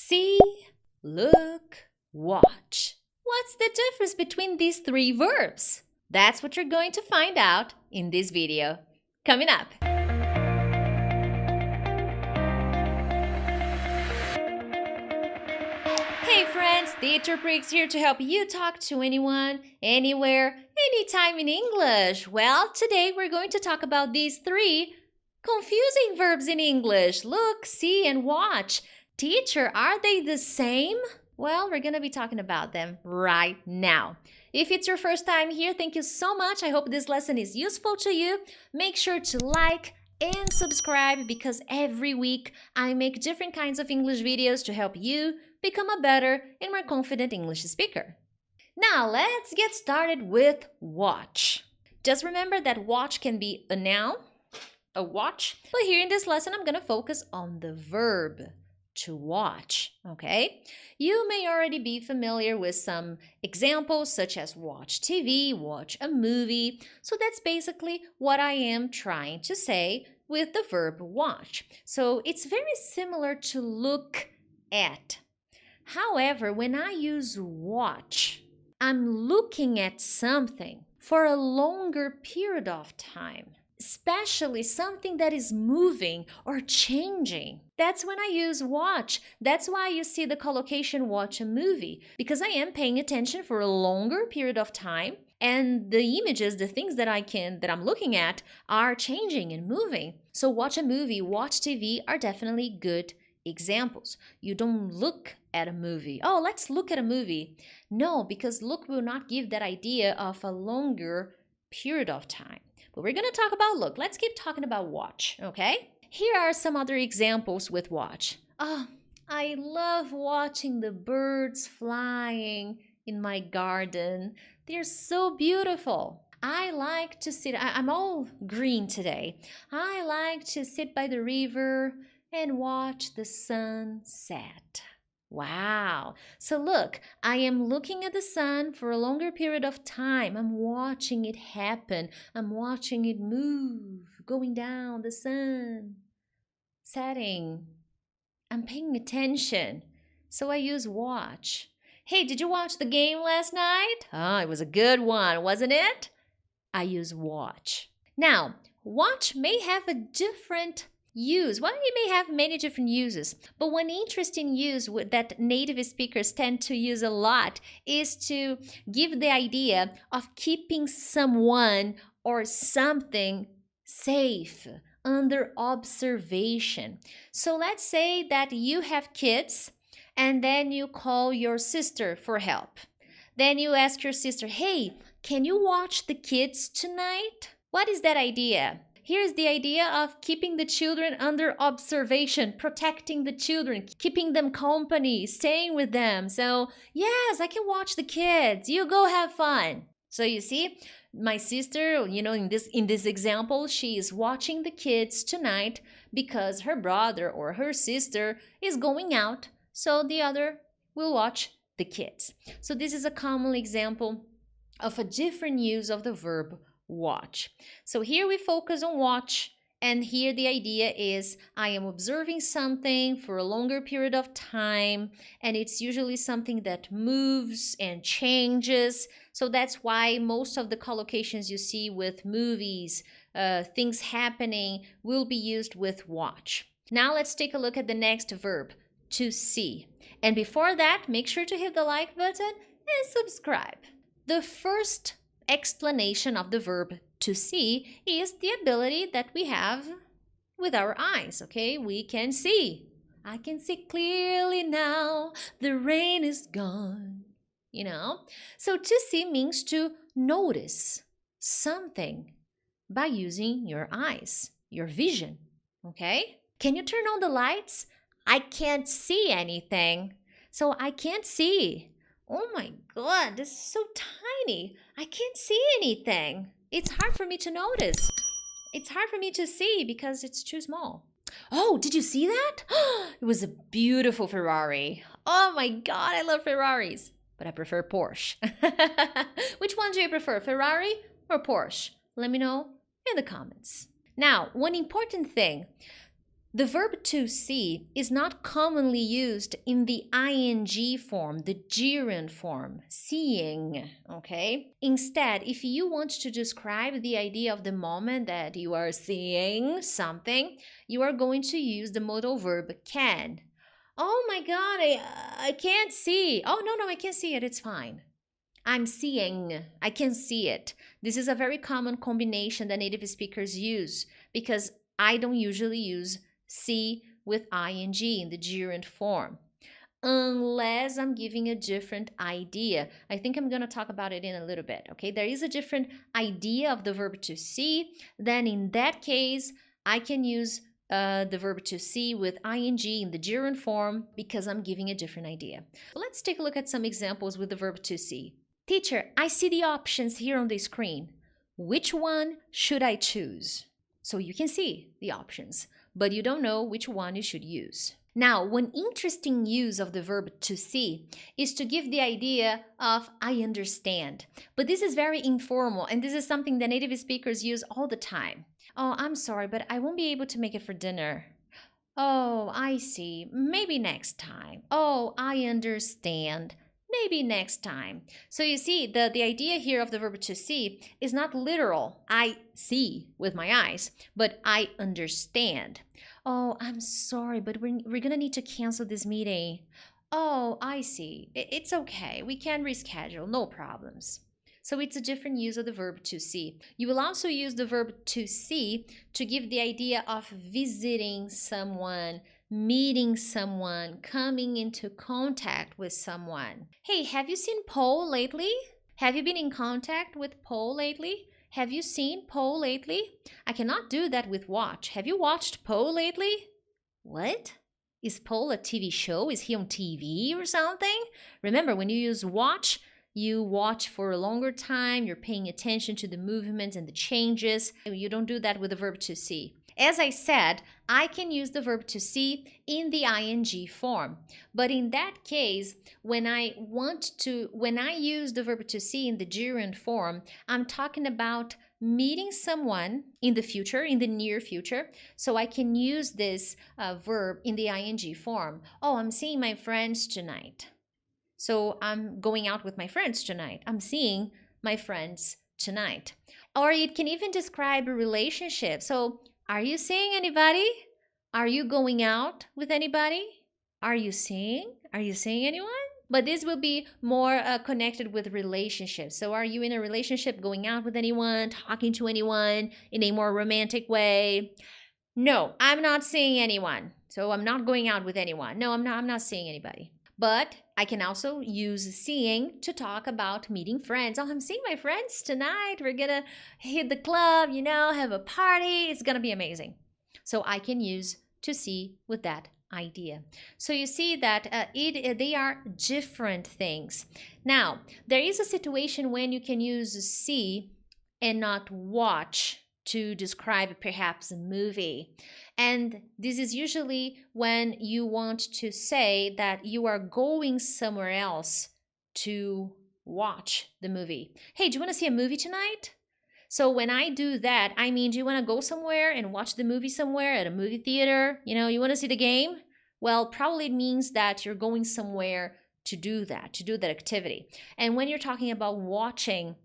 see, look, watch. What's the difference between these three verbs? That's what you're going to find out in this video. Coming up. Hey friends, Teacher Prix here to help you talk to anyone, anywhere, anytime in English. Well, today we're going to talk about these three confusing verbs in English. Look, see, and watch. Teacher, are they the same? Well, we're going to be talking about them right now. If it's your first time here, thank you so much. I hope this lesson is useful to you. Make sure to like and subscribe because every week I make different kinds of English videos to help you become a better and more confident English speaker. Now, let's get started with watch. Just remember that watch can be a noun, a watch, but here in this lesson I'm going to focus on the verb to watch, okay? You may already be familiar with some examples such as watch TV, watch a movie. So that's basically what I am trying to say with the verb watch. So it's very similar to look at. However, when I use watch, I'm looking at something for a longer period of time, especially something that is moving or changing. That's when I use watch. That's why you see the collocation watch a movie, because I am paying attention for a longer period of time and the images, the things that I'm looking at are changing and moving. So watch a movie, watch TV are definitely good examples. You don't look at a movie. Oh, let's look at a movie. No, because look will not give that idea of a longer period of time. But we're going to talk about look. Let's keep talking about watch, okay? Here are some other examples with watch. Oh, I love watching the birds flying in my garden. They're so beautiful. I like to sit, I'm all green today. I like to sit by the river and watch the sun set. Wow. So look, I am looking at the sun for a longer period of time. I'm watching it happen. I'm watching it move, going down, the sun setting. I'm paying attention. So I use watch. Hey, did you watch the game last night? Oh, it was a good one, wasn't it? I use watch. Now, watch may have a different use. Well, it may have many different uses, but one interesting use that native speakers tend to use a lot is to give the idea of keeping someone or something safe, under observation. So let's say that you have kids and then you call your sister for help. Then you ask your sister, hey, can you watch the kids tonight? What is that idea? Here's the idea of keeping the children under observation, protecting the children, keeping them company, staying with them. So, yes, I can watch the kids. You go have fun. So you see, my sister, in this example, she is watching the kids tonight because her brother or her sister is going out. So the other will watch the kids. So this is a common example of a different use of the verb watch. So here we focus on watch, and here the idea is I am observing something for a longer period of time, and it's usually something that moves and changes. So that's why most of the collocations you see with movies, things happening, will be used with watch. Now let's take a look at the next verb, to see. And before that, make sure to hit the like button and subscribe. The first explanation of the verb to see is the ability that we have with our eyes, okay? We can see. I can see clearly now, the rain is gone, So to see means to notice something by using your eyes, your vision, okay? Can you turn on the lights? I can't see anything, so I can't see. Oh my God, this is so tiny. I can't see anything. It's hard for me to notice. It's hard for me to see because it's too small. Oh, did you see that? It was a beautiful Ferrari. Oh my God, I love Ferraris, but I prefer Porsche. Which one do you prefer, Ferrari or Porsche? Let me know in the comments. Now, one important thing. The verb to see is not commonly used in the ing form, the gerund form, seeing, okay? Instead, if you want to describe the idea of the moment that you are seeing something, you are going to use the modal verb can. Oh my God, I can't see. Oh, no, I can't see it. It's fine. I'm seeing. I can see it. This is a very common combination that native speakers use because I don't usually use see with ing in the gerund form unless I'm giving a different idea. I think I'm going to talk about it in a little bit, okay? There is a different idea of the verb to see. Then in that case, I can use the verb to see with ing in the gerund form because I'm giving a different idea. Let's take a look at some examples with the verb to see. Teacher, I see the options here on the screen. Which one should I choose? So you can see the options, but you don't know which one you should use. Now, one interesting use of the verb to see is to give the idea of I understand. But this is very informal, and this is something that native speakers use all the time. Oh, I'm sorry, but I won't be able to make it for dinner. Oh, I see. Maybe next time. Oh, I understand. Maybe next time. So you see, the idea here of the verb to see is not literal. I see with my eyes, but I understand. Oh, I'm sorry, but we're gonna need to cancel this meeting. Oh, I see. It's okay. We can reschedule. No problems. So it's a different use of the verb to see. You will also use the verb to see to give the idea of visiting someone, meeting someone, coming into contact with someone. Hey, have you seen Paul lately? Have you been in contact with Paul lately? Have you seen Paul lately? I cannot do that with watch. Have you watched Paul lately? What? Is Paul a TV show? Is he on TV or something? Remember, when you use watch, you watch for a longer time, you're paying attention to the movements and the changes. You don't do that with the verb to see. As I said, I can use the verb to see in the ing form. But in that case, when I use the verb to see in the gerund form, I'm talking about meeting someone in the future, in the near future. So I can use this verb in the ing form. Oh, I'm seeing my friends tonight. So I'm going out with my friends tonight. I'm seeing my friends tonight. Or it can even describe a relationship. So are you seeing anybody? Are you going out with anybody? Are you seeing anyone? But this will be more connected with relationships. So are you in a relationship, going out with anyone, talking to anyone in a more romantic way? No, I'm not seeing anyone. So I'm not going out with anyone. No, I'm not seeing anybody. But I can also use seeing to talk about meeting friends. Oh, I'm seeing my friends tonight. We're gonna hit the club, have a party. It's gonna be amazing. So I can use to see with that idea. So you see that they are different things. Now, there is a situation when you can use see and not watch to describe perhaps a movie. And this is usually when you want to say that you are going somewhere else to watch the movie. Hey, do you want to see a movie tonight? So when I do that, I mean, do you want to go somewhere and watch the movie somewhere at a movie theater? You want to see the game? Well, probably it means that you're going somewhere to do that activity. And when you're talking about watching,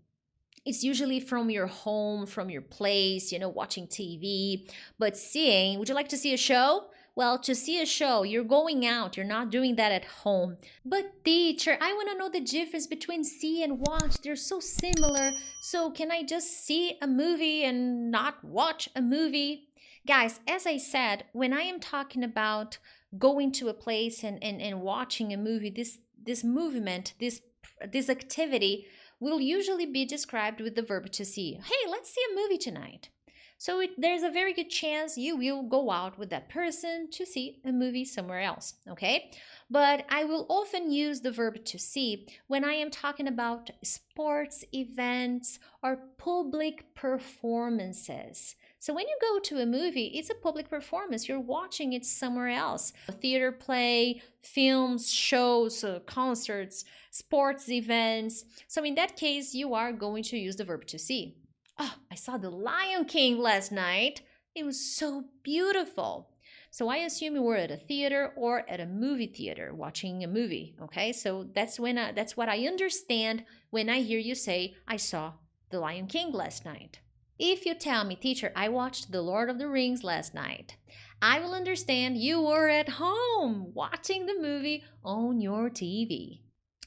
it's usually from your home, from your place, watching TV. But seeing, would you like to see a show? Well, to see a show, you're going out. You're not doing that at home. But teacher, I want to know the difference between see and watch. They're so similar. So can I just see a movie and not watch a movie? Guys, as I said, when I am talking about going to a place and watching a movie, this movement, this activity will usually be described with the verb to see. Hey, let's see a movie tonight. So there's a very good chance you will go out with that person to see a movie somewhere else, okay? But I will often use the verb to see when I am talking about sports events or public performances. So when you go to a movie, it's a public performance. You're watching it somewhere else. A theater play, films, shows, concerts, sports events. So in that case, you are going to use the verb to see. Oh, I saw The Lion King last night. It was so beautiful. So I assume you were at a theater or at a movie theater watching a movie, okay? So that's what I understand when I hear you say, I saw The Lion King last night. If you tell me, teacher, I watched The Lord of the Rings last night, I will understand you were at home watching the movie on your TV.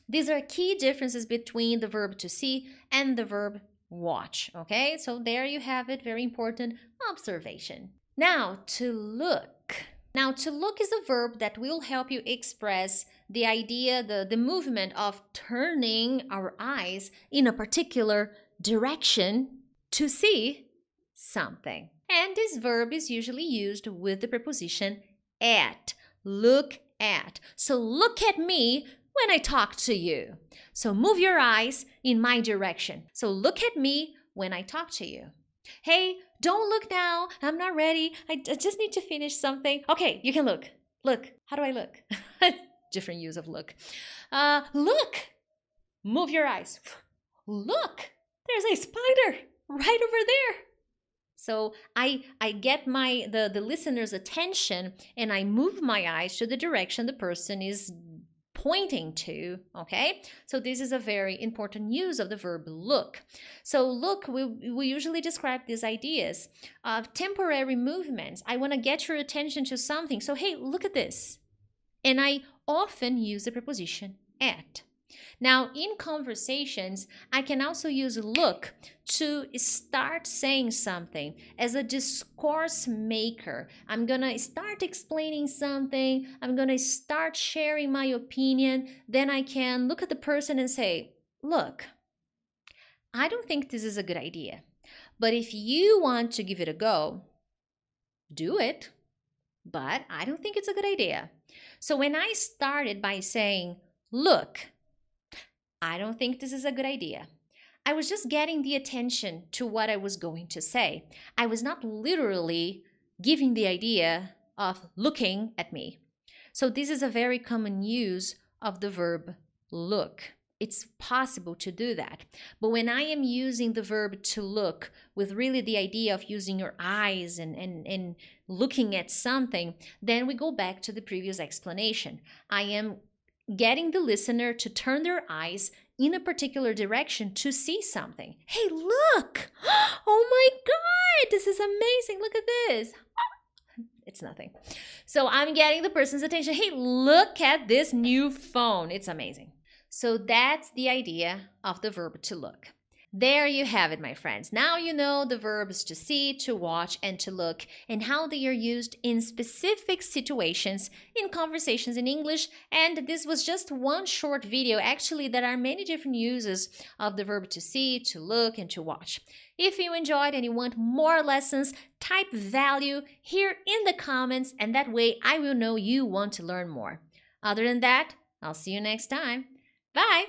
These are key differences between the verb to see and the verb watch, okay? So there you have it, very important observation. Now, to look. Now, to look is a verb that will help you express the idea, the movement of turning our eyes in a particular direction to see something. And this verb is usually used with the preposition at. Look at. So look at me when I talk to you. So move your eyes in my direction. So look at me when I talk to you. Hey, don't look now. I'm not ready. I just need to finish something. Okay, you can look. Look. How do I look? Different use of look. Look. Move your eyes. Look. There's a spider right over there. So I get the listener's attention and I move my eyes to the direction the person is pointing to, okay? So this is a very important use of the verb look. So look, we usually describe these ideas of temporary movements. I want to get your attention to something. So hey, look at this. And I often use the preposition at. Now, in conversations, I can also use look to start saying something as a discourse maker. I'm going to start explaining something. I'm going to start sharing my opinion. Then I can look at the person and say, look, I don't think this is a good idea. But if you want to give it a go, do it. But I don't think it's a good idea. So when I started by saying, look, I don't think this is a good idea, I was just getting the attention to what I was going to say. I was not literally giving the idea of looking at me. So this is a very common use of the verb look. It's possible to do that. But when I am using the verb to look with really the idea of using your eyes and looking at something, then we go back to the previous explanation. I am getting the listener to turn their eyes in a particular direction to see something. Hey, look! Oh my God, this is amazing. Look at this. It's nothing. So I'm getting the person's attention. Hey, look at this new phone. It's amazing. So that's the idea of the verb to look. There you have it, my friends. Now you know the verbs to see, to watch, and to look, and how they are used in specific situations in conversations in English. And this was just one short video. Actually, there are many different uses of the verb to see, to look, and to watch. If you enjoyed and you want more lessons, type value here in the comments, and that way I will know you want to learn more. Other than that, I'll see you next time. Bye!